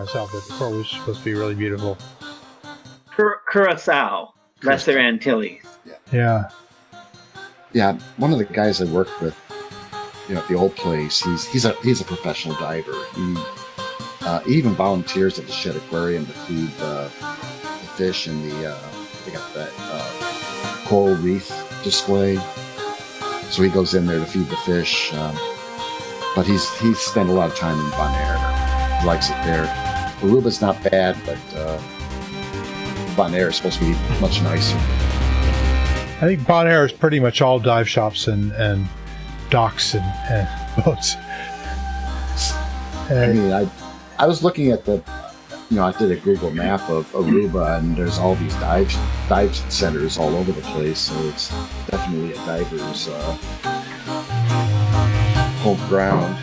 myself that the coral reefs are supposed to be really beautiful. Curacao, Lesser Antilles. Yeah. Yeah, one of the guys I worked with, at the old place, he's a professional diver. He even volunteers at the Shed Aquarium to feed the fish in they got that coral reef display. So he goes in there to feed the fish. But he's spent a lot of time in Bonaire. He likes it there. Aruba's not bad, but Bonaire is supposed to be much nicer. I think Bonaire is pretty much all dive shops and docks and boats. I mean, I was looking at I did a Google map of Aruba, and there's all these dive centers all over the place, so it's definitely a diver's home ground.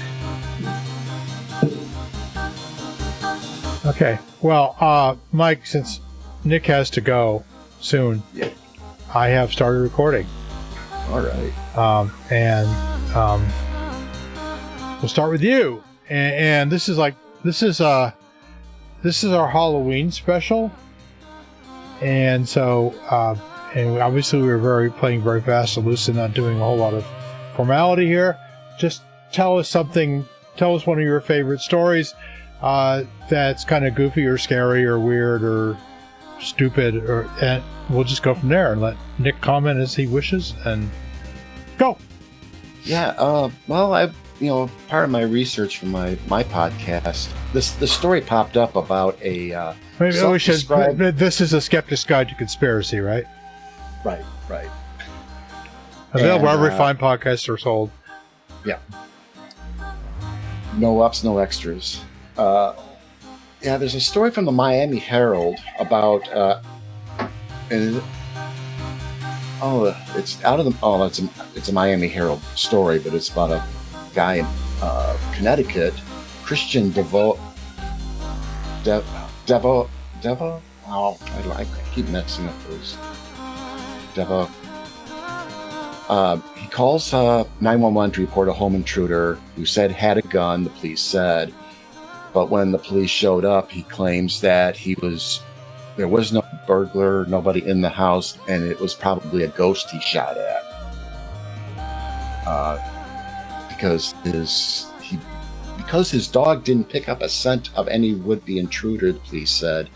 Okay. Well, Mike, since Nick has to go soon, I have started recording. All right. We'll start with you. And this is our Halloween special. And so, and obviously we were playing very fast and loose and not doing a whole lot of formality here. Just tell us one of your favorite stories that's kind of goofy or scary or weird or stupid, and we'll just go from there and let Nick comment as he wishes and go. Yeah, well, part of my research for my podcast, the story popped up about a this is a Skeptic's Guide to Conspiracy, right? Right. Available wherever fine podcasts are sold. Yeah. No ups, no extras. There's a story from the Miami Herald about it's a Miami Herald story, but it's about a guy in Connecticut, Christian Devo. I keep messing up those. Devo. He calls 911 to report a home intruder who said had a gun, the police said. But when the police showed up, he claims that there was no burglar, nobody in the house, and it was probably a ghost he shot at. Because his dog didn't pick up a scent of any would-be intruder, the police said,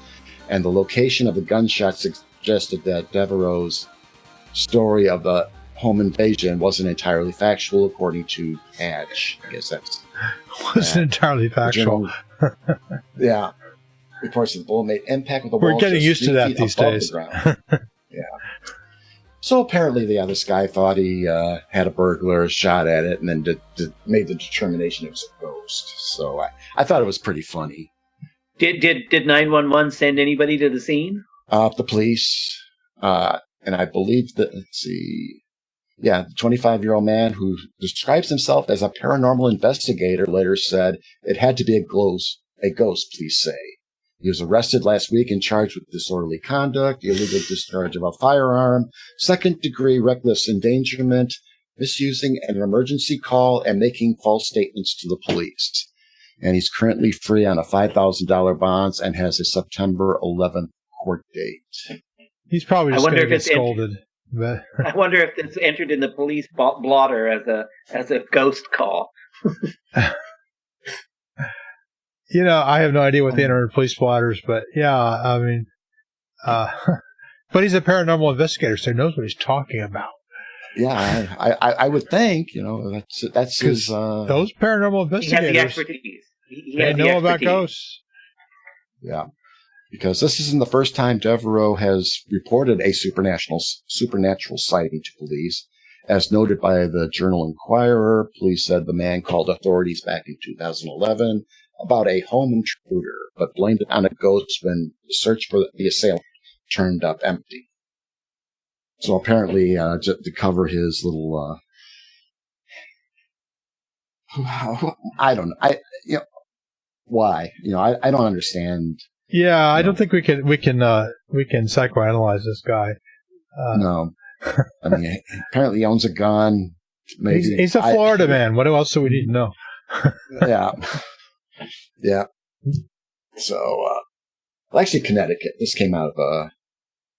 and the location of the gunshot suggested that Devereaux's story of the home invasion wasn't entirely factual, according to Patch. I guess that's wasn't entirely factual. Yeah. Reports that the bullet made impact with the We're wall. getting used to that these days. Yeah. So apparently, this guy thought he had a burglar, shot at it, and then made the determination it was a ghost. So I thought it was pretty funny. Did 911 send anybody to the scene? The police, and I believe that, the 25-year-old man who describes himself as a paranormal investigator later said it had to be a ghost, police say. He was arrested last week and charged with disorderly conduct, illegal discharge of a firearm, second-degree reckless endangerment, misusing an emergency call, and making false statements to the police. And he's currently free on a $5,000 bond and has a September 11th court date. He's probably just going to get scolded. I wonder if it's entered in the police blotter as a ghost call. I have no idea what they enter in police blotters, but yeah, I mean, but he's a paranormal investigator, so he knows what he's talking about. Yeah, I would think, that's his. Those paranormal investigators. He has the expertise. They know about ghosts. Yeah. Because this isn't the first time Devereaux has reported a supernatural sighting to police. As noted by the Journal Inquirer, police said the man called authorities back in 2011 about a home intruder, but blamed it on a ghost when the search for the assailant turned up empty. So apparently, just to cover his little, I don't know. Why? I don't understand. Yeah, I don't think we can psychoanalyze this guy. No, I mean, apparently he owns a gun. Maybe he's a Florida man. What else do we need to know? Yeah. So, well, actually, Connecticut. This came out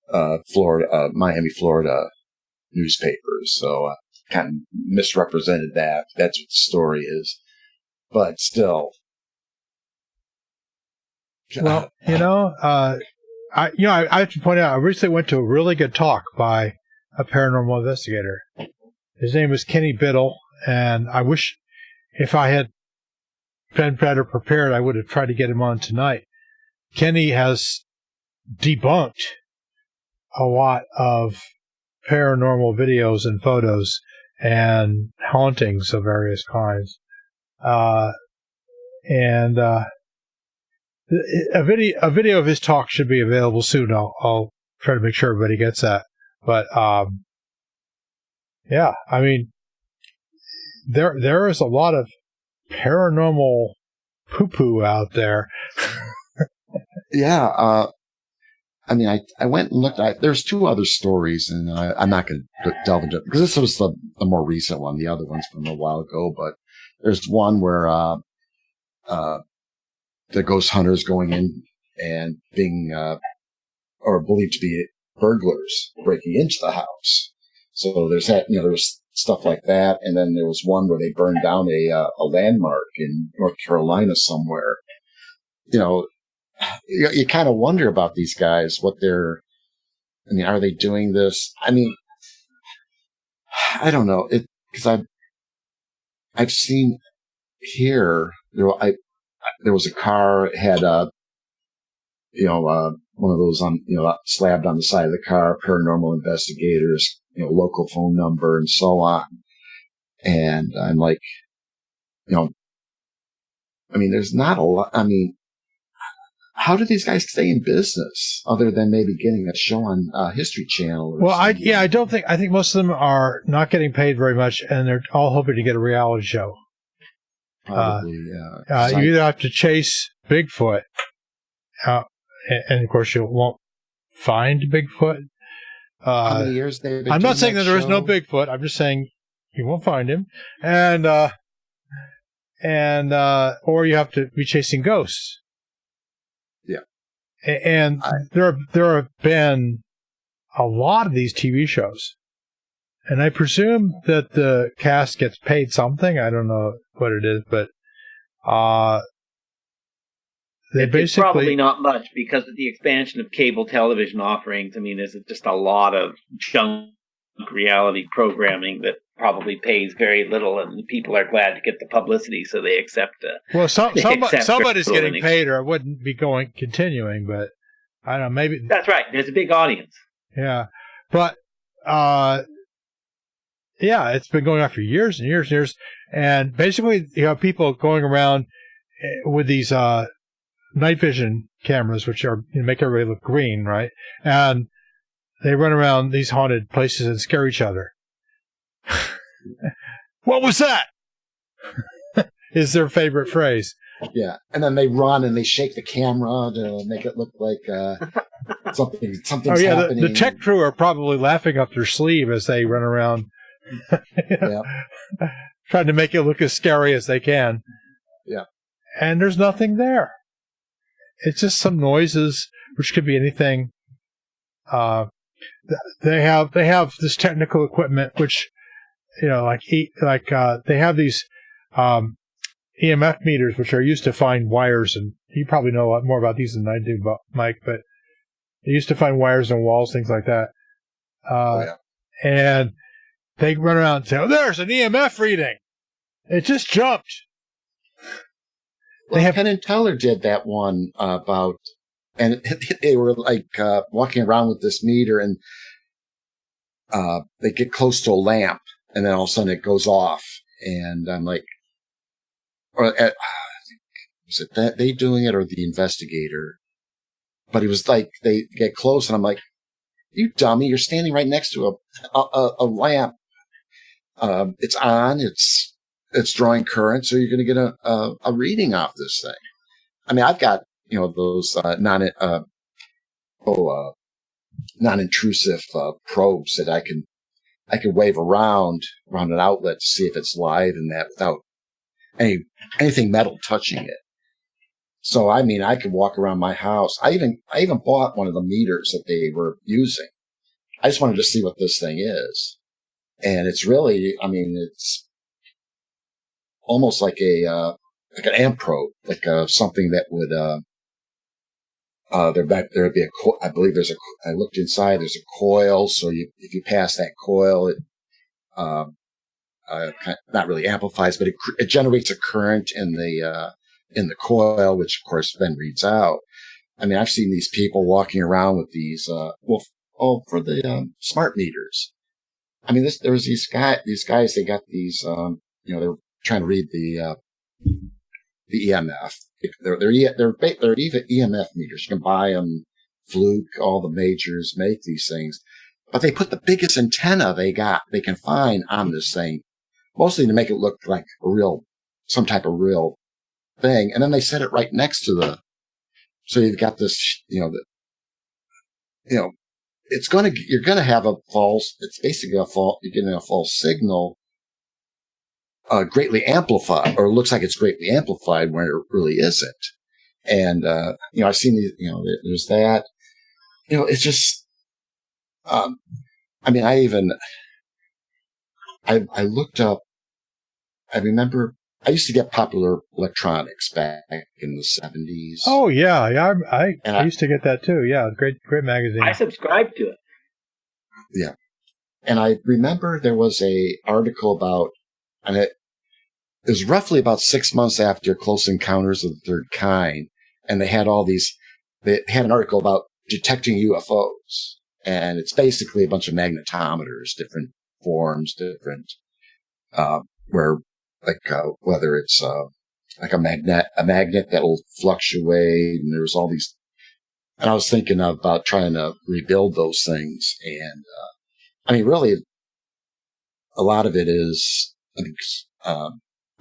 of Florida, Miami, Florida newspapers. So, kind of misrepresented that. That's what the story is. But still. Well, I have to point out, I recently went to a really good talk by a paranormal investigator. His name was Kenny Biddle, and I wish if I had been better prepared, I would have tried to get him on tonight. Kenny has debunked a lot of paranormal videos and photos and hauntings of various kinds. A video of his talk should be available soon. I'll try to make sure everybody gets that. But yeah, I mean, there is a lot of paranormal poo-poo out there. Yeah, I mean, I went and looked at. There's two other stories, and I'm not going to delve into it because this was the more recent one. The other one's from a while ago, but there's one where the ghost hunters going in and being or believed to be burglars breaking into the house. So there's that, there was stuff like that, and then there was one where they burned down a landmark in North Carolina somewhere. You kind of wonder about these guys, are they doing this? I mean, I don't know it because I've seen here there was a car, it had one of those slabbed on the side of the car, paranormal investigators, local phone number and so on. And I'm like, there's not a lot. I mean, how do these guys stay in business other than maybe getting a show on History Channel? I think most of them are not getting paid very much, and they're all hoping to get a reality show. Probably, yeah. You either have to chase Bigfoot, and of course you won't find Bigfoot. How many years they've been I'm not saying that there is no show? Bigfoot. I'm just saying you won't find him, and or you have to be chasing ghosts. Yeah, and there have been a lot of these TV shows, and I presume that the cast gets paid something. I don't know what it is, but it's probably not much because of the expansion of cable television offerings. I mean, there's just a lot of junk reality programming that probably pays very little, and people are glad to get the publicity, so they accept. Somebody's getting paid, or I wouldn't be continuing. But I don't know. Maybe that's right. There's a big audience. Yeah, but it's been going on for years and years and years, and basically, people going around with these night vision cameras, which are make everybody look green, right? And they run around these haunted places and scare each other. What was that? Is their favorite phrase. Yeah, and then they run and they shake the camera to make it look like something's happening. The tech crew are probably laughing up their sleeve as they run around, trying to make it look as scary as they can. Yeah, and there's nothing there. It's just some noises, which could be anything. They have this technical equipment, which they have these EMF meters, which are used to find wires, and you probably know a lot more about these than I do, Mike. But they used to find wires on walls, things like that. And they run around and say, "Oh, there's an EMF reading. It just jumped." Well, Penn and Teller did that one about, and they were walking around with this meter, and they get close to a lamp, and then all of a sudden it goes off, and I'm like, was it that they doing it or the investigator? But it was like they get close, and I'm like, "You dummy! You're standing right next to a lamp. It's on. It's drawing current, so you're going to get a reading off this thing." I mean, I've got those non-intrusive probes that I can wave around an outlet to see if it's live and that without anything metal touching it. So, I mean, I could walk around my house. I even bought one of the meters that they were using. I just wanted to see what this thing is. And it's really, I mean, it's almost like like an amp probe, like something that would, there'd be I believe I looked inside, there's a coil. So if you pass that coil, it, not really amplifies, but it generates a current in the coil, which of course then reads out. I mean, I've seen these people walking around with these, for the smart meters. I mean, there was these guys, they got these, they're trying to read the EMF. They're even EMF meters. You can buy them. Fluke, all the majors make these things, but they put the biggest antenna they can find on this thing, mostly to make it look like some type of real thing. And then they set it right next to so you've got this, you're going to have it's basically you're getting a false signal, greatly amplified, or looks like it's greatly amplified when it really isn't. And, I've seen these, there's that, it's just, I mean, I looked up, I remember I used to get Popular Electronics back in the 70s. Oh yeah. Yeah. I used to get that too. Yeah. Great magazine. I subscribed to it. Yeah. And I remember there was a article about, and it was roughly about 6 months after Close Encounters of the Third Kind. And they had they had an article about detecting UFOs. And it's basically a bunch of magnetometers, different forms, different, whether it's, like a magnet that'll fluctuate. And there's all these, and I was thinking about trying to rebuild those things. And, I mean, really, a lot of it is, in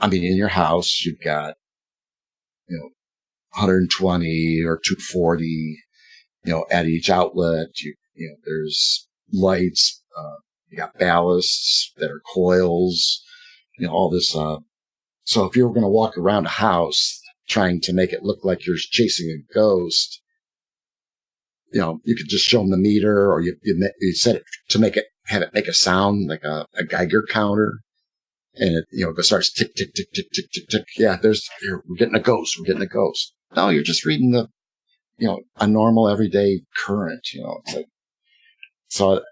your house, you've got, 120 or 240, at each outlet. There's lights, you got ballasts that are coils, all this. So if you were going to walk around a house trying to make it look like you're chasing a ghost, you could just show them the meter, or you set it to have it make a sound like a Geiger counter. And it starts tick, tick, tick, tick, tick, tick, tick. Yeah, we're getting a ghost. We're getting a ghost. No, you're just reading a normal everyday current, it's like, so,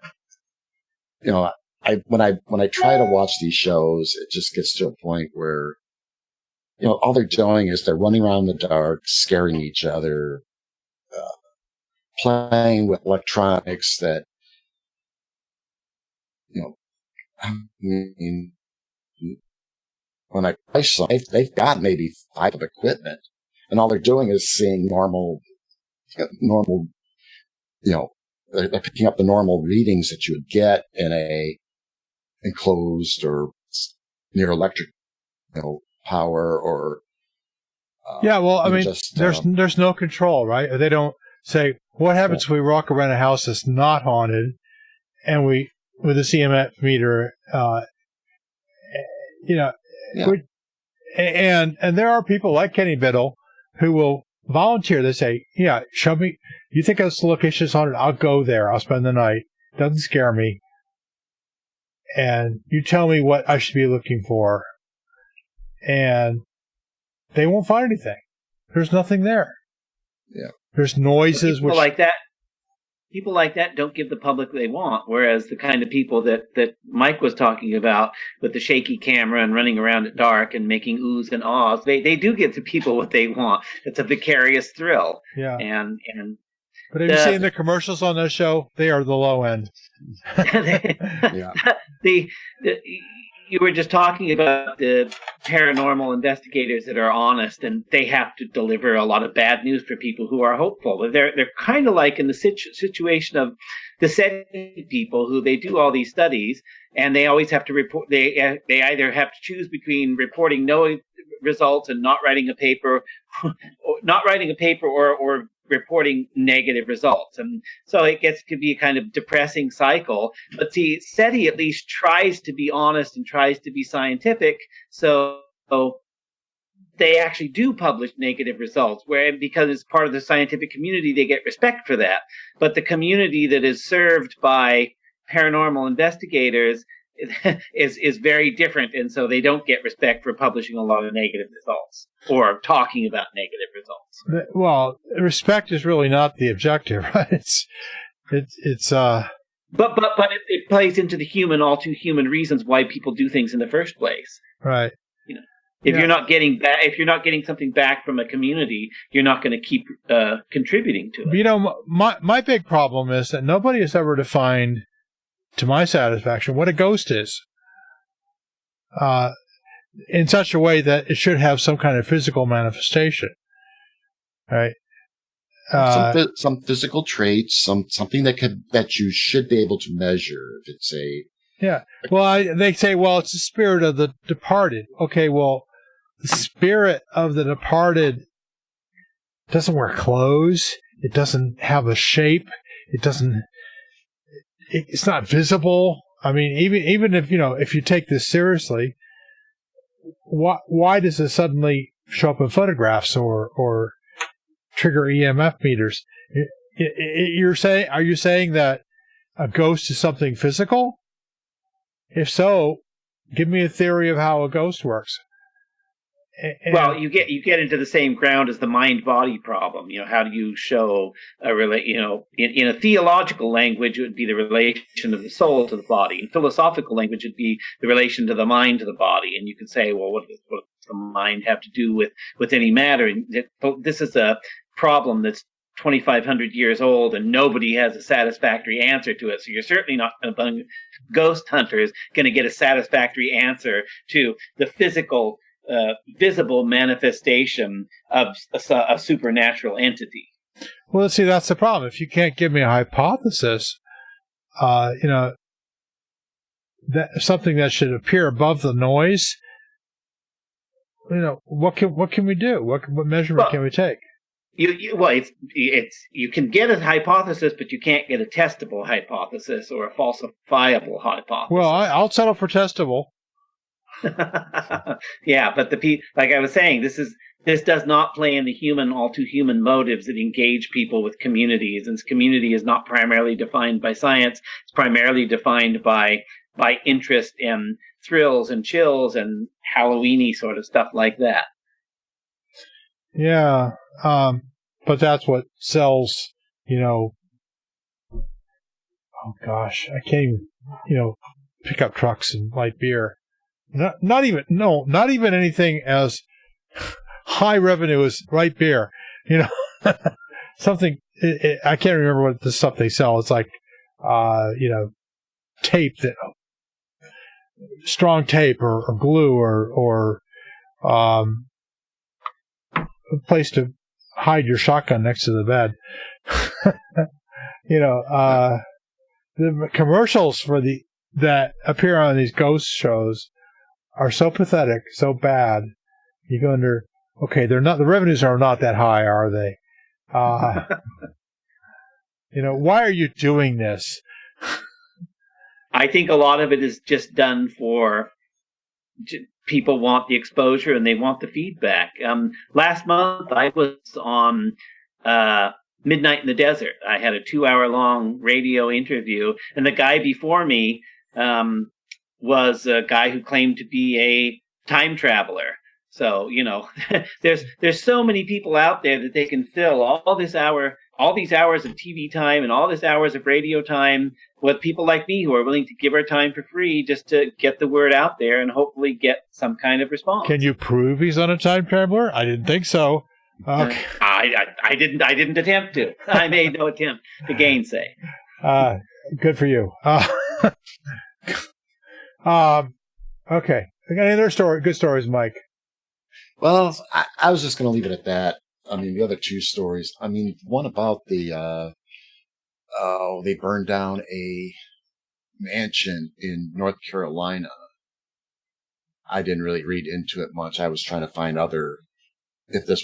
when I try to watch these shows, it just gets to a point where, all they're doing is they're running around in the dark, scaring each other, playing with electronics that, I mean, when I price them, they've got maybe 5 of equipment, and all they're doing is seeing normal, they're picking up the normal readings that you would get in a enclosed or near electric, power, or. Yeah, well, I mean, there's no control, right? They don't say, what happens if we walk around a house that's not haunted, and with a CMF meter, Yeah. And there are people like Kenny Biddle who will volunteer. They say, yeah, show me, you think this location is haunted? I'll go there. I'll spend the night. Doesn't scare me. And you tell me what I should be looking for. And they won't find anything. There's nothing there. Yeah. There's noises. People like that don't give the public what they want, whereas the kind of people that Mike was talking about with the shaky camera and running around at dark and making oohs and ahs, they do give the people what they want. It's a vicarious thrill. Yeah. And but have you seen the commercials on this show? They are the low end. Yeah. You were just talking about the paranormal investigators that are honest, and they have to deliver a lot of bad news for people who are hopeful. They're kind of like in the situation of the SETI people, who they do all these studies, and they always have to report. They either have to choose between reporting no results and not writing a paper, or reporting negative results. And so it to be a kind of depressing cycle. But see, SETI at least tries to be honest and tries to be scientific. So they actually do publish negative results, because it's part of the scientific community, they get respect for that. But the community that is served by paranormal investigators is very different, and so they don't get respect for publishing a lot of negative results or talking about negative results. Well, respect is really not the objective, right? But it plays into the all too human reasons why people do things in the first place. Right. If you're not getting something back from a community, you're not going to keep contributing to it. My big problem is that nobody has ever defined, to my satisfaction, what a ghost is, in such a way that it should have some kind of physical manifestation, right? Some physical traits, something that you should be able to measure. If it's they say, well, it's the spirit of the departed. Okay, well, the spirit of the departed doesn't wear clothes. It doesn't have a shape. It's not visible. I mean, even if you take this seriously, why does it suddenly show up in photographs or trigger EMF meters? Are you saying that a ghost is something physical? If so, give me a theory of how a ghost works. Well, you get into the same ground as the mind-body problem. How do you show in a theological language, it would be the relation of the soul to the body. In philosophical language, it'd be the relation to the mind to the body. And you could say, well, what does the mind have to do with any matter? And this is a problem that's 2,500 years old, and nobody has a satisfactory answer to it. So you're certainly not, among ghost hunters, going to get a satisfactory answer to the physical, visible manifestation of a supernatural entity. Well, see, that's the problem. If you can't give me a hypothesis, that something that should appear above the noise, what can we do? What measurement can we take? You can get a hypothesis, but you can't get a testable hypothesis or a falsifiable hypothesis. Well, I'll settle for testable. Yeah, but like I was saying, this does not play in the all too human motives that engage people with communities. And community is not primarily defined by science. It's primarily defined by interest in thrills and chills and Halloween-y sort of stuff like that. Yeah, but that's what sells, oh gosh, I can't even, pickup trucks and light beer. Not even anything as high revenue as light beer. Something, I can't remember what the stuff they sell. It's like, tape, strong tape or glue or a place to hide your shotgun next to the bed. The commercials that appear on these ghost shows are so pathetic, so bad. You go under, okay, the revenues are not that high, are they? Why are you doing this? I think a lot of it is just done for people want the exposure and they want the feedback. Last month I was on Midnight in the Desert. I had a 2-hour-long radio interview, and the guy before me was a guy who claimed to be a time traveler. So, there's so many people out there that they can fill all these hours of TV time and all these hours of radio time with people like me who are willing to give our time for free just to get the word out there and hopefully get some kind of response. Can you prove he's on a time traveler? I didn't think so. Okay. I didn't attempt to. I made no attempt to gainsay. Good for you. Okay. Any other good stories, Mike? Well, I was just going to leave it at that. I mean, the other two stories. I mean, one about they burned down a mansion in North Carolina. I didn't really read into it much. I was trying to find if there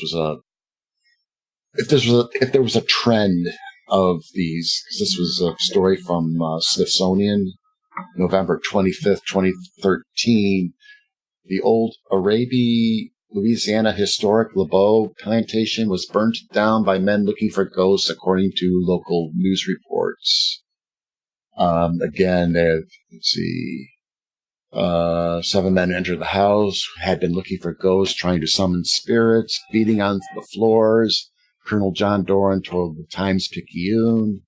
was a trend of these. 'Cause this was a story from Smithsonian, November 25th, 2013. The old Araby Louisiana historic LeBeau plantation was burnt down by men looking for ghosts, according to local news reports. Again, let's see. 7 men entered the house, had been looking for ghosts, trying to summon spirits, beating on the floors. Colonel John Doran told the Times-Picayune.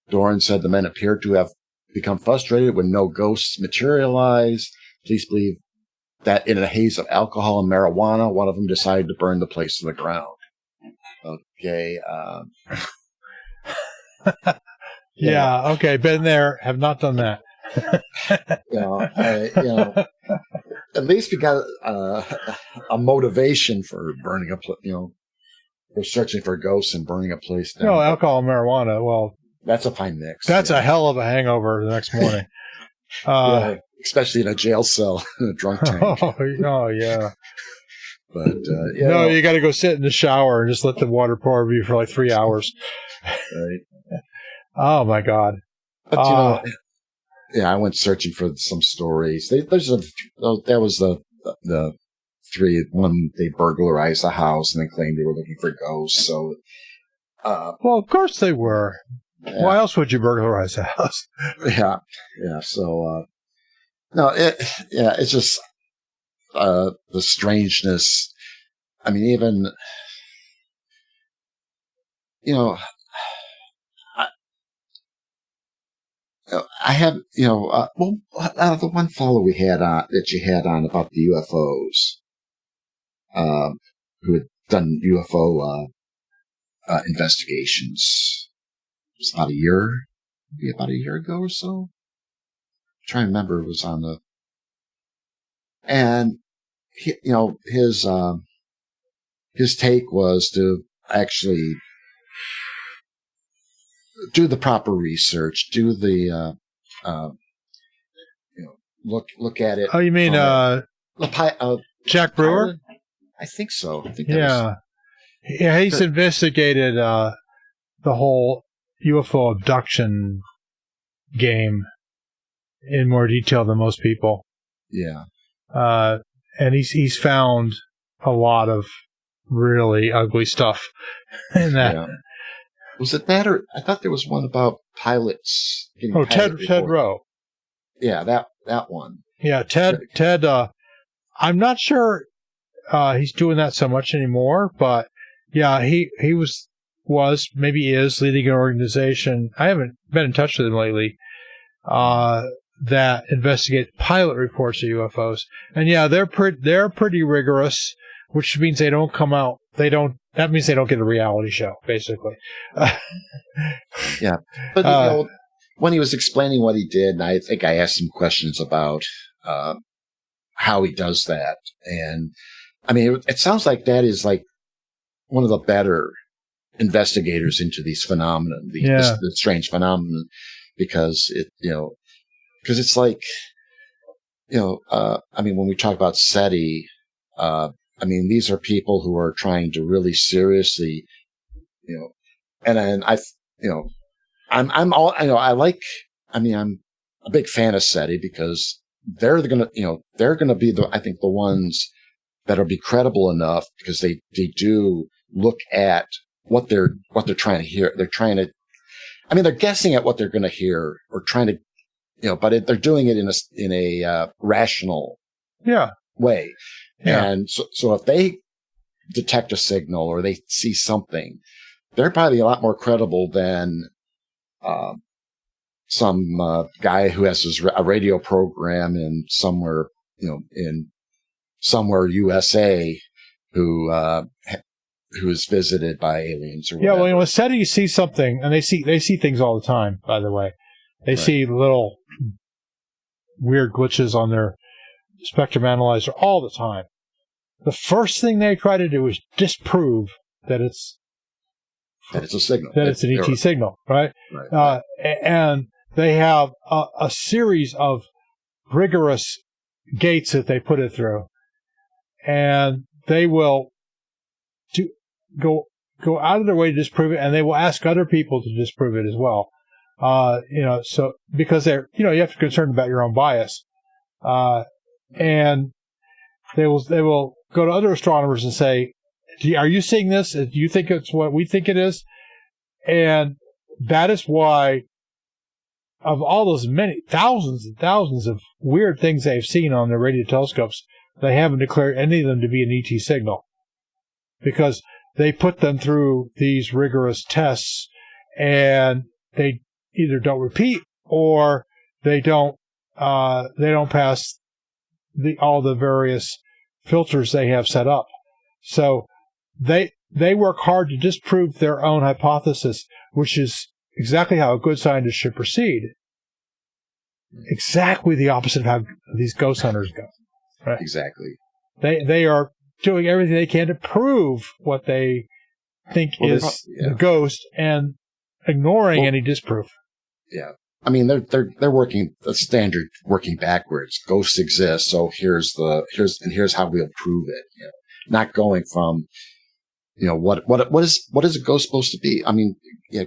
Doran said the men appeared to have become frustrated when no ghosts materialized. Police believe that in a haze of alcohol and marijuana, one of them decided to burn the place to the ground. Okay. Yeah. Okay. Been there. Have not done that. At least we got a motivation for burning a for searching for ghosts and burning a place down. No, alcohol and marijuana. Well, that's a fine mix. That's a hell of a hangover the next morning. Especially in a jail cell, in a drunk tank. Oh yeah. But no, you got to go sit in the shower and just let the water pour over you for like 3 hours. Right. Oh my God. But I went searching for some stories. That was the three. One, they burglarized the house and they claimed they were looking for ghosts. So, well, of course they were. Yeah. Why else would you burglarize a house? Yeah. So, it's just the strangeness. I mean, even I have, the one fellow we had on that you had on about the UFOs, who had done UFO investigations. It was about a year ago or so. I'm trying to remember, it was on and his take was to actually do the proper research, do the, look at it. Oh, you mean, Jack Brewer? I think so. He's investigated, the whole UFO abduction game in more detail than most people. Yeah. And he's found a lot of really ugly stuff in that. Yeah. Was it that, or I thought there was one about pilots? Ted Rowe. Yeah, that one. Yeah, Ted. I'm not sure he's doing that so much anymore, but yeah, he was maybe is leading an organization. I haven't been in touch with him lately. That investigate pilot reports of UFOs, and yeah, they're pretty rigorous, which means they don't come out. That means they don't get a reality show, basically. Yeah. But, when he was explaining what he did, and I think I asked him questions about how he does that. And, I mean, it sounds like that is like one of the better investigators into these phenomena, this strange phenomenon, because because it's like, I mean, when we talk about SETI, I mean, these are people who are trying to really seriously, I'm a big fan of SETI because they're going to be I think the ones that'll be credible enough because they do look at what they're trying to hear. They're guessing at what they're going to hear or trying to, but they're doing it in a rational way. Yeah. And so if they detect a signal or they see something, they're probably a lot more credible than some guy who has a radio program in somewhere USA who is visited by aliens or whatever. Yeah, well, SETI see something, and they see things all the time. By the way, they see little weird glitches on their spectrum analyzer all the time. The first thing they try to do is disprove that it's a signal. That it's an ET signal, right? Right. And they have a series of rigorous gates that they put it through. And they will go out of their way to disprove it, and they will ask other people to disprove it as well. So because you have to be concerned about your own bias. And they will go to other astronomers and say, are you seeing this? Do you think it's what we think it is? And that is why, of all those many thousands and thousands of weird things they've seen on their radio telescopes, they haven't declared any of them to be an ET signal, because they put them through these rigorous tests, and they either don't repeat or they don't pass all the various filters they have set up. So they work hard to disprove their own hypothesis, which is exactly how a good scientist should proceed. Exactly the opposite of how these ghost hunters go. Right? Exactly. They are doing everything they can to prove what they think is the ghost, and ignoring any disproof. Yeah. I mean, they're working the standard, working backwards. Ghosts exist, so here's how we'll prove it. You know, not going from, you know, what is a ghost supposed to be? I mean,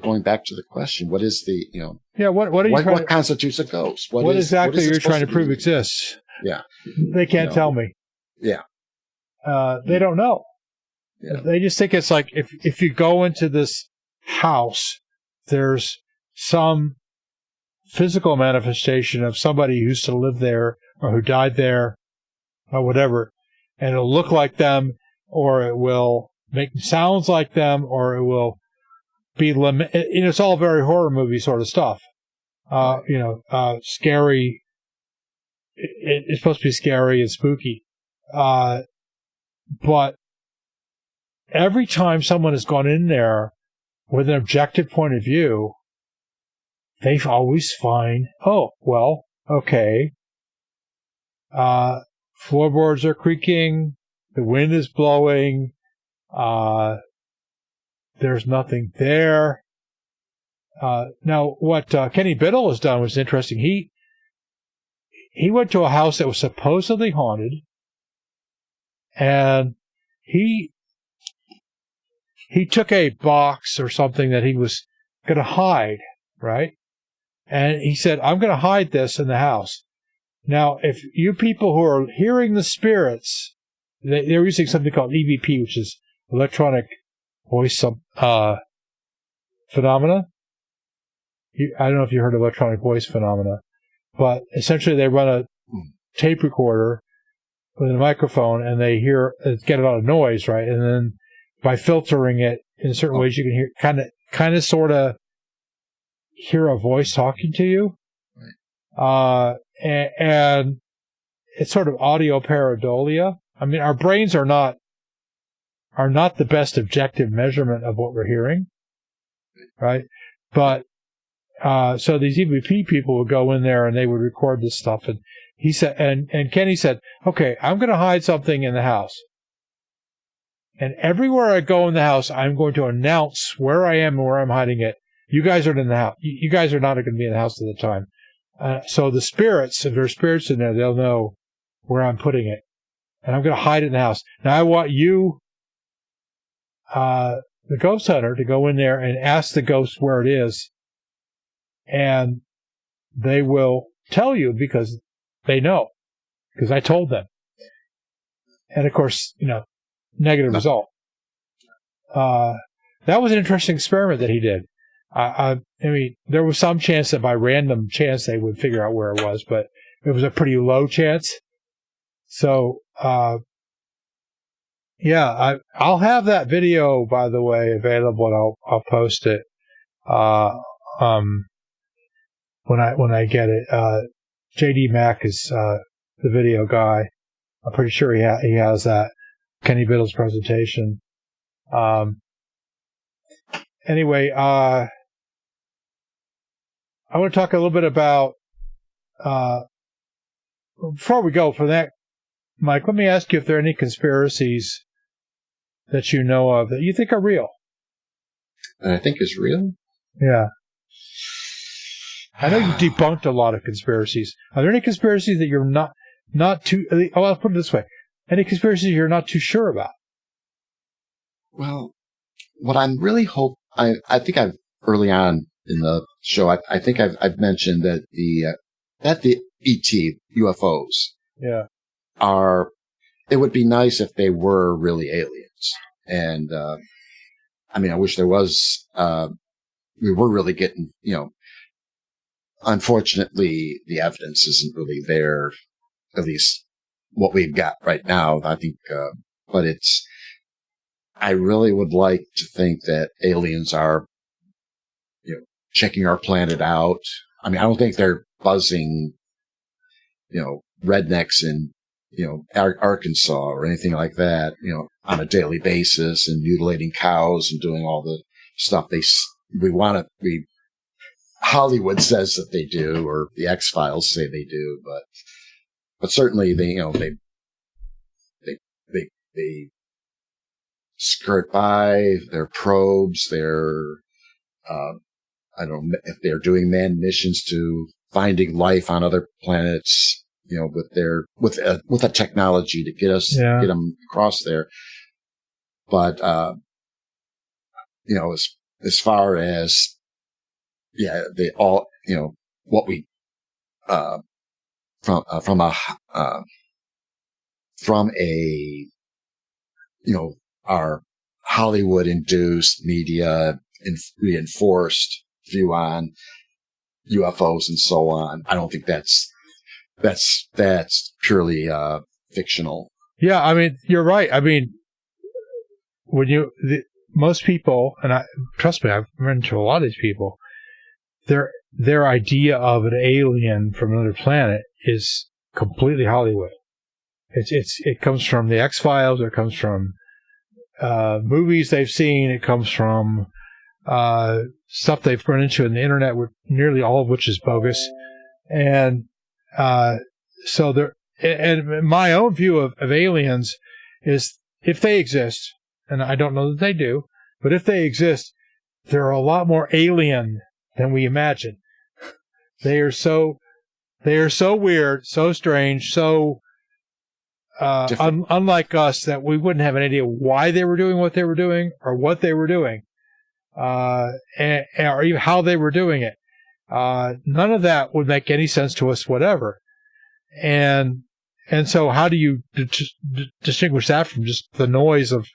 going back to the question, what is the, you know, what constitutes a ghost? What exactly you're trying to prove exists? Yeah, they can't tell me. Yeah, they don't know. Yeah. They just think it's like if you go into this house, there's some physical manifestation of somebody who used to live there or who died there or whatever, and it'll look like them, or it will make sounds like them, or it will be it's all very horror movie sort of stuff. Scary. It's supposed to be scary and spooky, but every time someone has gone in there with an objective point of view, they always find, okay, floorboards are creaking, the wind is blowing, there's nothing there. Now, what Kenny Biddle has done was interesting. He went to a house that was supposedly haunted, and he took a box or something that he was going to hide, right? And he said, I'm going to hide this in the house. Now, if you people who are hearing the spirits, they're using something called EVP, which is electronic voice phenomena. I don't know if you heard of electronic voice phenomena, but essentially they run a tape recorder with a microphone, and they get a lot of noise, right? And then by filtering it in certain ways, you can hear kind of sort of hear a voice talking to you. Right. And it's sort of audio pareidolia. I mean, our brains are not the best objective measurement of what we're hearing, right? But so these EVP people would go in there and they would record this stuff, and he said, and Kenny said, okay, I'm going to hide something in the house, and everywhere I go in the house, I'm going to announce where I am and where I'm hiding it. You guys are in the house. You guys are not going to be in the house at the time. So the spirits, if there's spirits in there, they'll know where I'm putting it, and I'm going to hide it in the house. Now I want you, the ghost hunter, to go in there and ask the ghost where it is, and they will tell you because they know, because I told them. And of course, negative result. That was an interesting experiment that he did. I mean, there was some chance that by random chance they would figure out where it was, but it was a pretty low chance. So, I'll have that video, by the way, available, and I'll post it when I get it. JD Mack is the video guy. I'm pretty sure he has that Kenny Biddle's presentation. Anyway, I want to talk a little bit about, before we go for that, Mike, let me ask you if there are any conspiracies that you know of that you think are real. And I think is real? Yeah. I know you debunked a lot of conspiracies. Are there any conspiracies that you're not too, I'll put it this way, any conspiracies you're not too sure about? Well, what I'm really I think I've early on in the show, I think I've mentioned that the ET UFOs are it would be nice if they were really aliens. And, I mean, I wish there was, we were really getting, unfortunately, the evidence isn't really there, at least what we've got right now. I think, but I really would like to think that aliens are, checking our planet out. I mean, I don't think they're buzzing, rednecks in, Arkansas or anything like that, on a daily basis and mutilating cows and doing all the stuff Hollywood says that they do, or the X-Files say they do, but certainly they skirt by their probes, I don't know if they're doing manned missions to finding life on other planets, with a technology to get them across there. But, as far as, they all, what we, from a, our Hollywood induced media reinforced view on UFOs and so on. I don't think that's purely fictional. Yeah, I mean, you're right. I mean, most people, and trust me, I've run into a lot of these people, their idea of an alien from another planet is completely Hollywood. It comes from the X-Files. It comes from movies they've seen. It comes from stuff they've run into in the internet, nearly all of which is bogus. And so and my own view of aliens is, if they exist, and I don't know that they do, but if they exist, they're a lot more alien than we imagine. They are so weird, so strange, so unlike us, that we wouldn't have an idea why they were doing what they were doing, or what they were doing, or even how they were doing it. None of that would make any sense to us, whatever. And so how do you distinguish that from just the noise of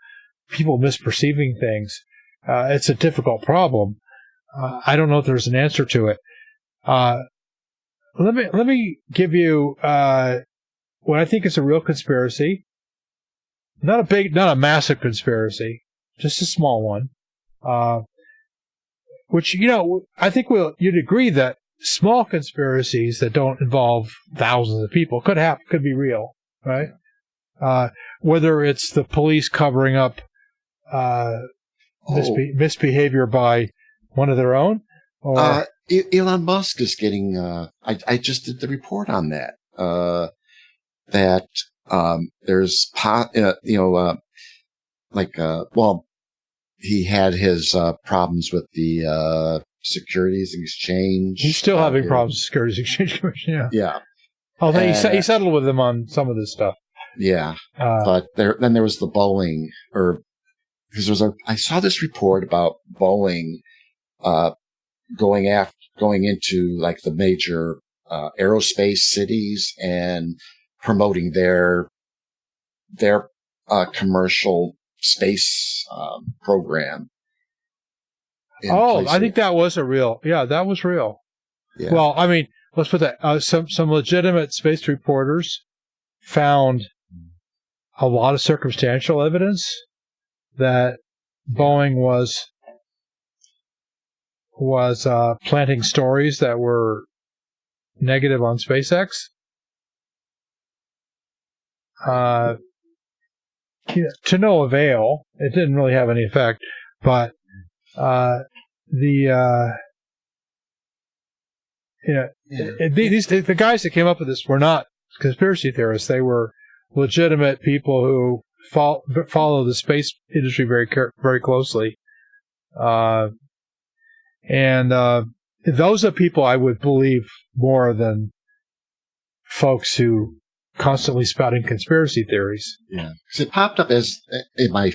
people misperceiving things? It's a difficult problem. I don't know if there's an answer to it. Let me give you what I think is a real conspiracy. Not a massive conspiracy, just a small one. Which, I think you'd agree that small conspiracies that don't involve thousands of people could be real, right? Whether it's the police covering up misbehavior by one of their own, or Elon Musk is getting. I just did the report on that. That there's he had his problems with the Securities Exchange. He's still having problems with the Securities Exchange Commission. Yeah. Yeah. Oh, he settled with them on some of this stuff. Yeah. But there was the Boeing, because I saw this report about Boeing going into like the major aerospace cities and promoting their commercial space program. I think that was that was real. Yeah. Well, I mean, let's put that, some legitimate space reporters found a lot of circumstantial evidence that Boeing was planting stories that were negative on SpaceX. To no avail. It didn't really have any effect, but the guys that came up with this were not conspiracy theorists. They were legitimate people who follow the space industry very closely, and those are people I would believe more than folks who constantly spouting conspiracy theories. Yeah, because it popped up as in my,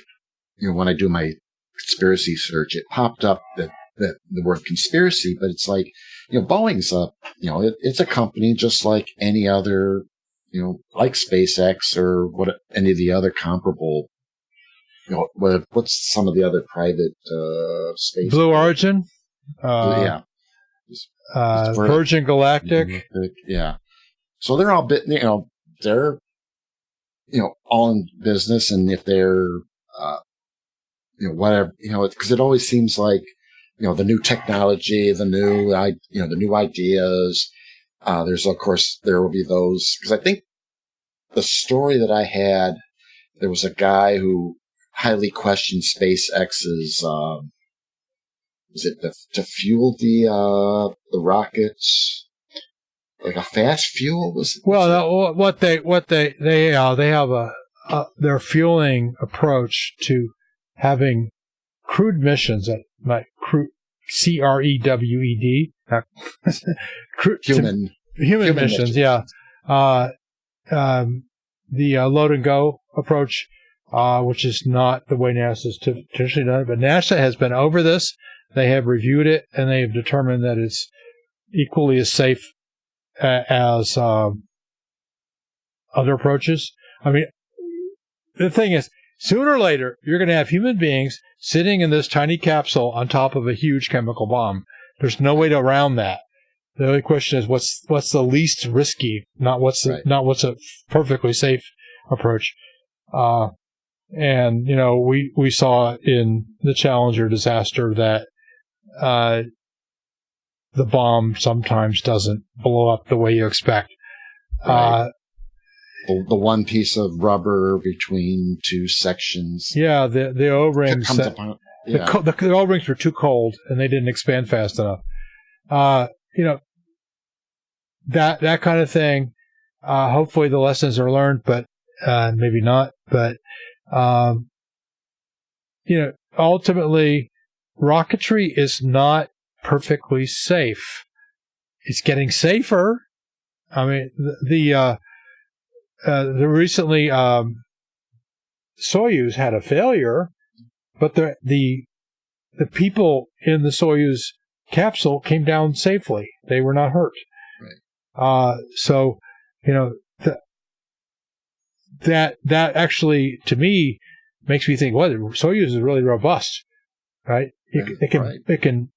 when I do my conspiracy search, it popped up that the word conspiracy, but it's like, Boeing's it's a company just like any other, like SpaceX or what any of the other comparable, what's some of the other private space? Blue Origin, yeah, Virgin Galactic, yeah. So they're all they're all in business, and if they're whatever, because it always seems like the new technology, the new ideas. There's, of course, there will be those, because I think the story that I had, there was a guy who highly questioned SpaceX's, was it to fuel the rockets, like a fast fuel? What they have their fueling approach to having crewed missions, like CREWED, human missions, yeah. The load and go approach, which is not the way NASA's traditionally done it, but NASA has been over this. They have reviewed it, and they have determined that it's equally as safe as other approaches. I mean, the thing is, sooner or later, you're going to have human beings sitting in this tiny capsule on top of a huge chemical bomb. There's no way around that. The only question is what's the least risky, not what's a perfectly safe approach. And we saw in the Challenger disaster that the bomb sometimes doesn't blow up the way you expect. Right. The one piece of rubber between two sections. Yeah, the O-rings. The O-rings were too cold and they didn't expand fast enough. That kind of thing. Hopefully the lessons are learned, but maybe not. But ultimately, rocketry is not perfectly safe. It's getting safer. I mean, the recently Soyuz had a failure, but the people in the Soyuz capsule came down safely. They were not hurt. Right. So that actually to me makes me think, well, Soyuz is really robust, right? It can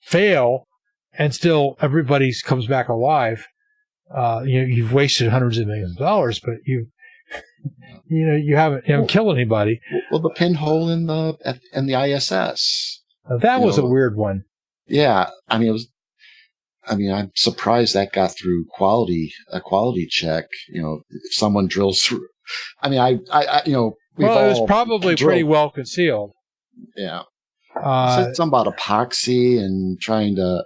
fail and still everybody comes back alive. You've wasted hundreds of millions of dollars, but you haven't killed anybody. Well, the pinhole in the ISS. That was a weird one. Yeah, I'm surprised that got through a quality check. If someone drills through, it was probably pretty well concealed. Yeah. Said something about epoxy and trying to,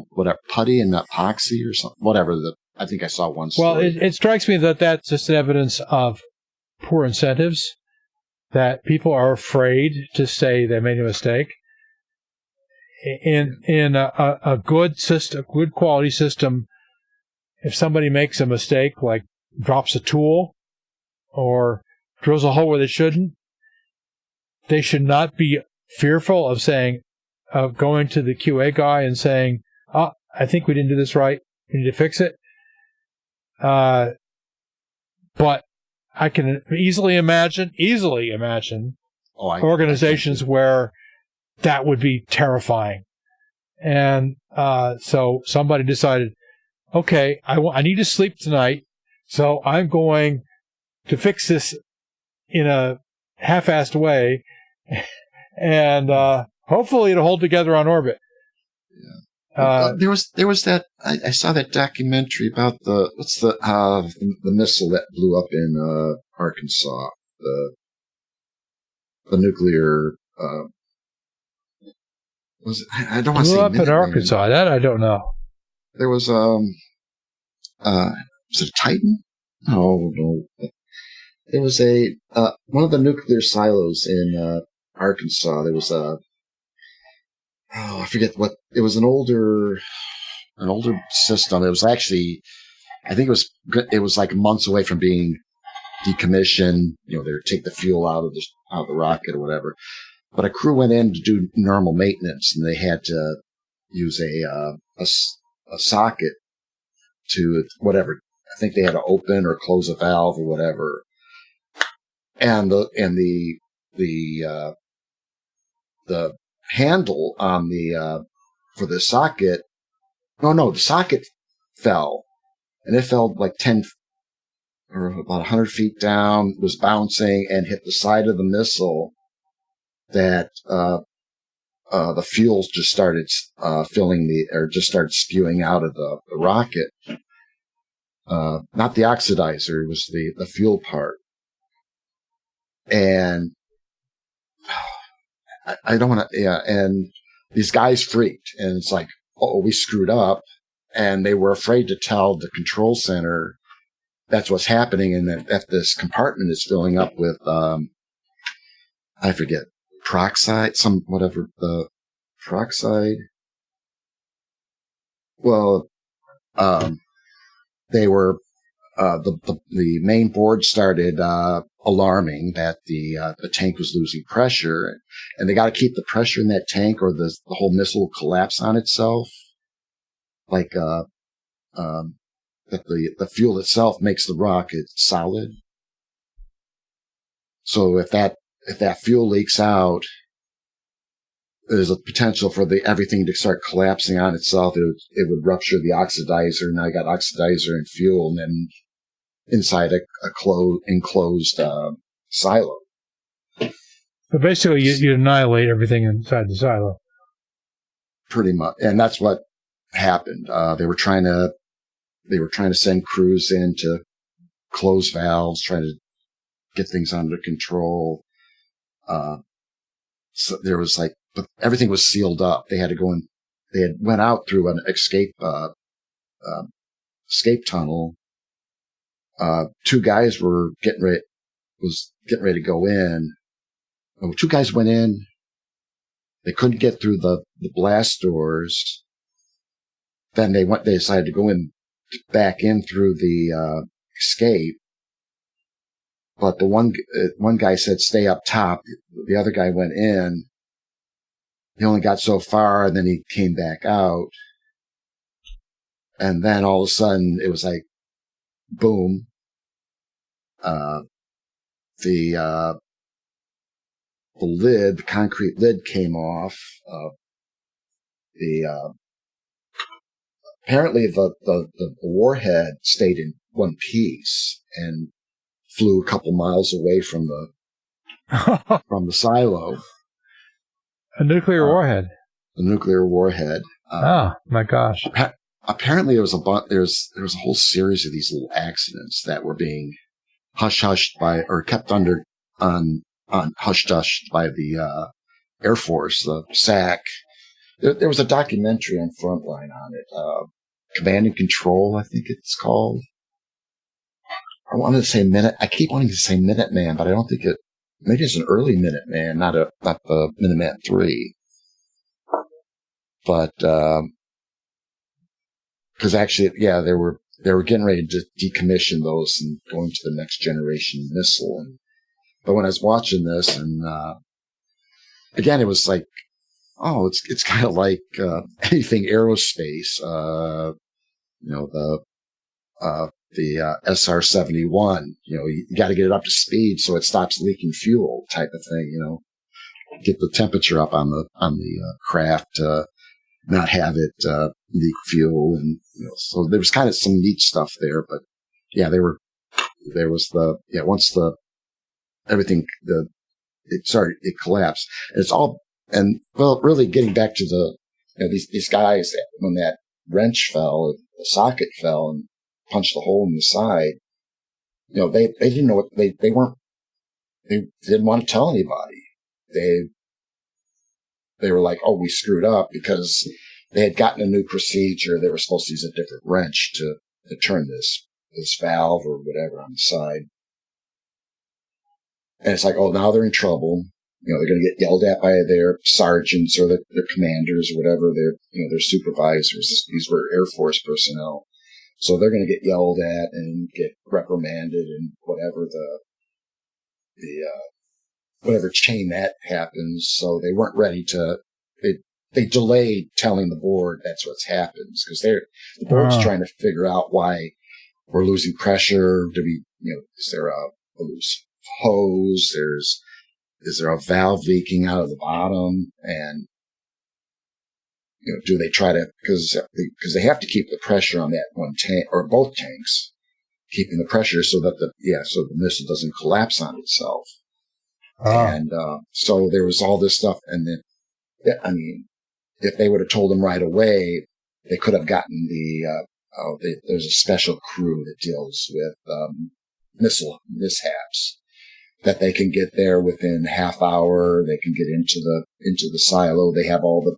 whatever, putty and epoxy or something, whatever. I think I saw one story. Well, it strikes me that that's just evidence of poor incentives, that people are afraid to say they made a mistake. In a good system, good quality system, if somebody makes a mistake, like drops a tool or drills a hole where they shouldn't, they should not be fearful of going to the QA guy and saying, I think we didn't do this right. We need to fix it. But I can easily imagine organizations where that would be terrifying. And so somebody decided, okay, I need to sleep tonight, so I'm going to fix this in a half-assed way, and hopefully it'll hold together on orbit. Yeah. There was that. I saw that documentary about the missile that blew up in Arkansas, the nuclear. I don't want to say blew up in Arkansas. That I don't know. There was was it a Titan? No. There was one of the nuclear silos in Arkansas. There was I forget what it was. An older system. It was actually, I think it was like months away from being decommissioned. They would take the fuel out of the rocket or whatever. But a crew went in to do normal maintenance, and they had to use a socket to whatever. I think they had to open or close a valve or whatever. And the handle on the for the socket, the socket fell, and it fell like 10 or about 100 feet down, was bouncing and hit the side of the missile. That the fuel just started just started spewing out of the rocket. Not the oxidizer, it was the fuel part. And I don't want to, and these guys freaked, and it's like, oh, we screwed up. And they were afraid to tell the control center that's what's happening, and that this compartment is filling up with, I forget, peroxide, the peroxide. Well, they were, the main board started, alarming that the tank was losing pressure, and they got to keep the pressure in that tank or the whole missile will collapse on itself. Like, that the fuel itself makes the rocket solid. So if that fuel leaks out, there's a potential for everything to start collapsing on itself. It would rupture the oxidizer. Now you got oxidizer and fuel, and then inside a enclosed silo. But basically, you annihilate everything inside the silo. Pretty much, and that's what happened. They were trying to send crews in to close valves, try to get things under control. So there was but everything was sealed up. They had to go in. They had went out through an escape tunnel. Two guys were getting ready to go in. Oh, two guys went in. They couldn't get through the blast doors. Then they decided to go in, back in through the escape. But the one guy said stay up top. The other guy went in. He only got so far, and then he came back out. And then all of a sudden, it was like, boom. The concrete lid came off. Apparently the warhead stayed in one piece and flew a couple miles away from the silo. A nuclear warhead. The nuclear warhead. Oh my gosh! Apparently, there was a whole series of these little accidents that were being hush-hushed by, or kept on hush-hushed by the Air Force, the SAC. There was a documentary on Frontline on it, Command and Control, I think it's called. I wanted to say I keep wanting to say Minuteman, but I don't think maybe it's an early Minuteman, not the Minuteman 3. But, cause actually, yeah, they were getting ready to decommission those and going to the next generation missile. But when I was watching this, and, again, it was like, oh, it's kind of like, anything aerospace, the SR-71, you got to get it up to speed so it stops leaking fuel type of thing, get the temperature up on the craft to not have it, leak fuel. And, so there was kind of some neat stuff there, but yeah, once it collapsed. It's all, and well, really getting back to these guys, when that wrench fell, the socket fell and punched a hole in the side, they didn't know what they didn't want to tell anybody. They were like, oh, we screwed up, because they had gotten a new procedure. They were supposed to use a different wrench to turn this valve or whatever on the side. And it's like, oh, now they're in trouble. They're going to get yelled at by their sergeants or their commanders or whatever, their supervisors. These were Air Force personnel. So they're going to get yelled at and get reprimanded and whatever whatever chain that happens. So they weren't ready they delayed telling the board that's what's happened, because the board's trying to figure out why we're losing pressure. Do we, is there a loose hose? Is there a valve leaking out of the bottom? And, do they try to, because they have to keep the pressure on that one tank or both tanks, keeping the pressure so that the missile doesn't collapse on itself. And, so there was all this stuff. And then, if they would have told them right away, they could have gotten there's a special crew that deals with, missile mishaps, that they can get there within half hour. They can get into the silo. They have all the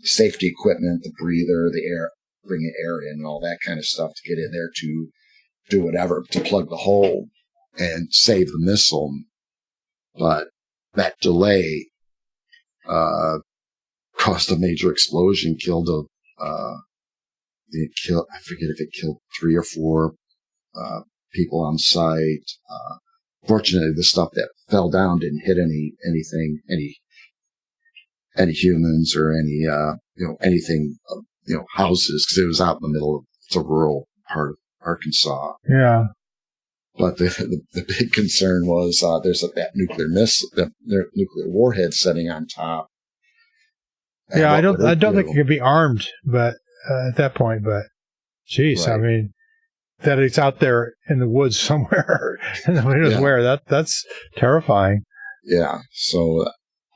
safety equipment, the breather, the air, bringing air in, and all that kind of stuff to get in there to do whatever, to plug the hole and save the missile. But that delay caused a major explosion, I forget if it killed 3 or 4 people on site. Fortunately, the stuff that fell down didn't hit any humans or anything, houses, because it was out in the middle of, it's a rural part of Arkansas. Yeah. But the big concern was there's that nuclear nuclear warhead sitting on top. Yeah, I don't think it could be armed, but at that point. But, geez, right. That it's out there in the woods somewhere and nobody knows where. That's terrifying. Yeah. So,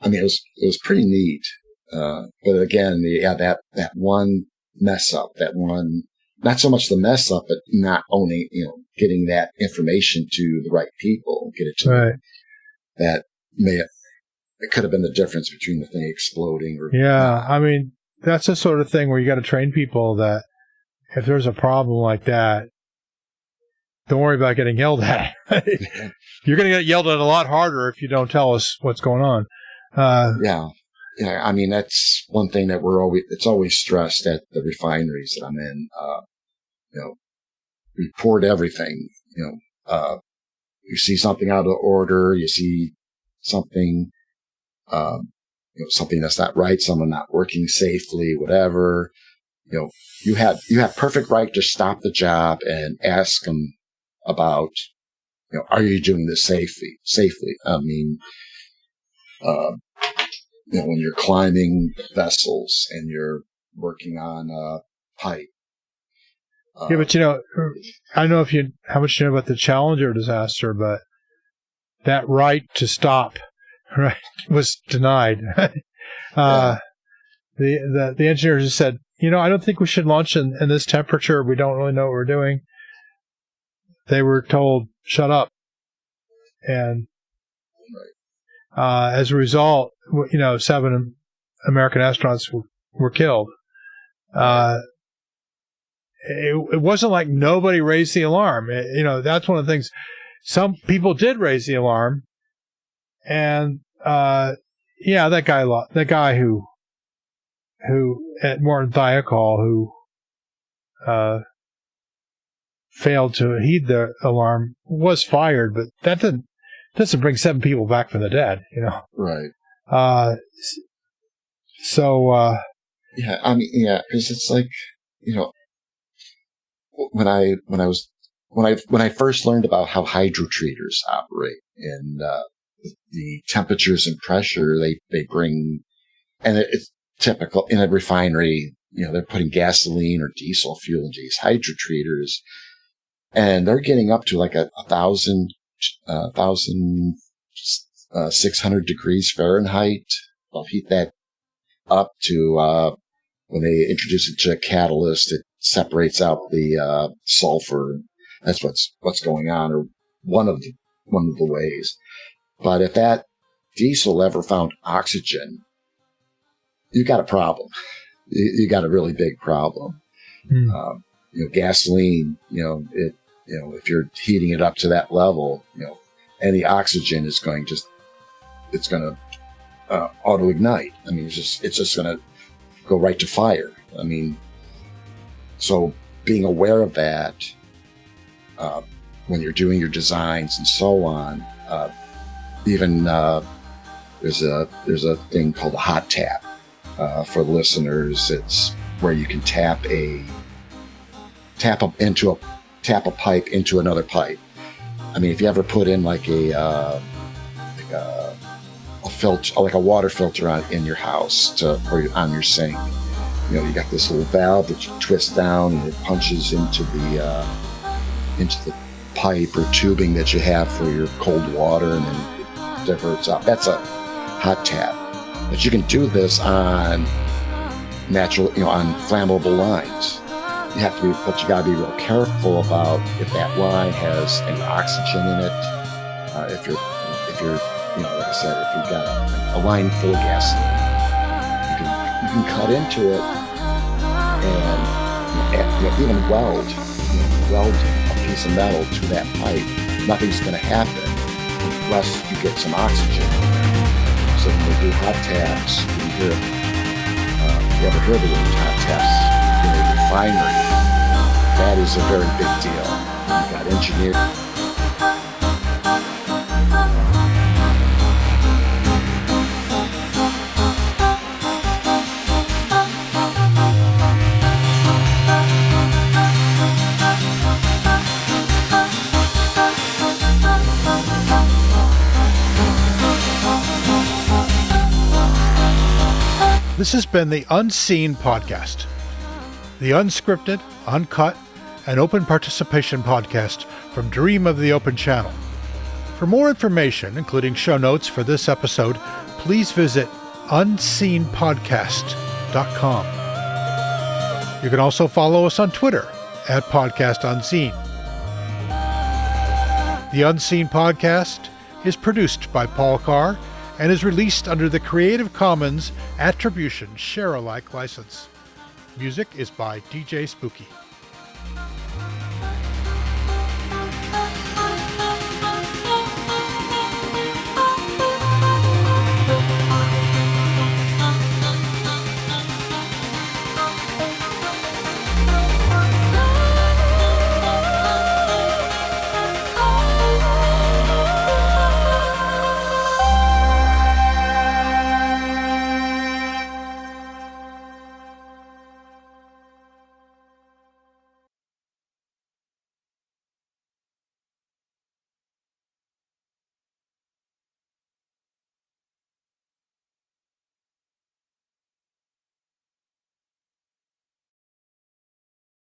it was pretty neat. But again, that one mess up, not so much the mess up, but not only, getting that information to the right people, get it to them, it could have been the difference between the thing exploding or not. That's the sort of thing where you got to train people that if there's a problem like that, don't worry about getting yelled at. You're going to get yelled at a lot harder if you don't tell us what's going on. Yeah. That's one thing that it's always stressed at the refineries that I'm in. Report everything. You see something out of order, you see something, something that's not right, someone not working safely, whatever. You have perfect right to stop the job and ask them about, are you doing this safely? When you're climbing vessels and you're working on a pipe. Yeah, but I don't know how much you know about the Challenger disaster, but that right to stop, was denied. The engineers just said, I don't think we should launch in this temperature. We don't really know what we're doing. They were told, shut up. And as a result, 7 American astronauts were killed. It wasn't like nobody raised the alarm. That's one of the things. Some people did raise the alarm, and that guy who at Morton Thiokol who failed to heed the alarm was fired, but that doesn't bring 7 people back from the dead. Right. Because it's like, when I first learned about how hydrotreaters operate and the temperatures and pressure they bring, and it's typical in a refinery, they're putting gasoline or diesel fuel into these hydrotreaters, and they're getting up to like 1,600 degrees Fahrenheit. They'll heat that up to when they introduce it to a catalyst, it separates out the sulfur. That's what's going on, or one of the ways. But if that diesel ever found oxygen, you got a problem. You got a really big problem. Gasoline, if you're heating it up to that level, any oxygen is going to auto ignite. It's just going to go right to fire. So being aware of that when you're doing your designs and so on, there's a thing called a hot tap for listeners. It's where you can tap a tap a pipe into another pipe. I mean, if you ever put in like a filter, like a water filter in your house or on your sink, you know, you got this little valve that you twist down and it punches into the pipe or tubing that you have for your cold water, and then it diverts out. That's a hot tap. But you can do this on natural, you know, on flammable lines. You have to be, but you got to be real careful about if that line has any oxygen in it. If you're, you know, like I said, if you've got a line full of gasoline, you can cut into it and, you know, even weld a piece of metal to that pipe. Nothing's going to happen unless you get some oxygen in there. So when they do hot taps, you ever heard of those hot taps in a refinery? That is a very big deal. You got engineered. This has been the Unseen Podcast, the unscripted, uncut, and open participation podcast from Dream of the Open channel. For more information, including show notes for this episode, please visit unseenpodcast.com. You can also follow us on Twitter at Podcast Unseen. The Unseen Podcast is produced by Paul Carr and is released under the Creative Commons Attribution Share-alike license. Music is by DJ Spooky.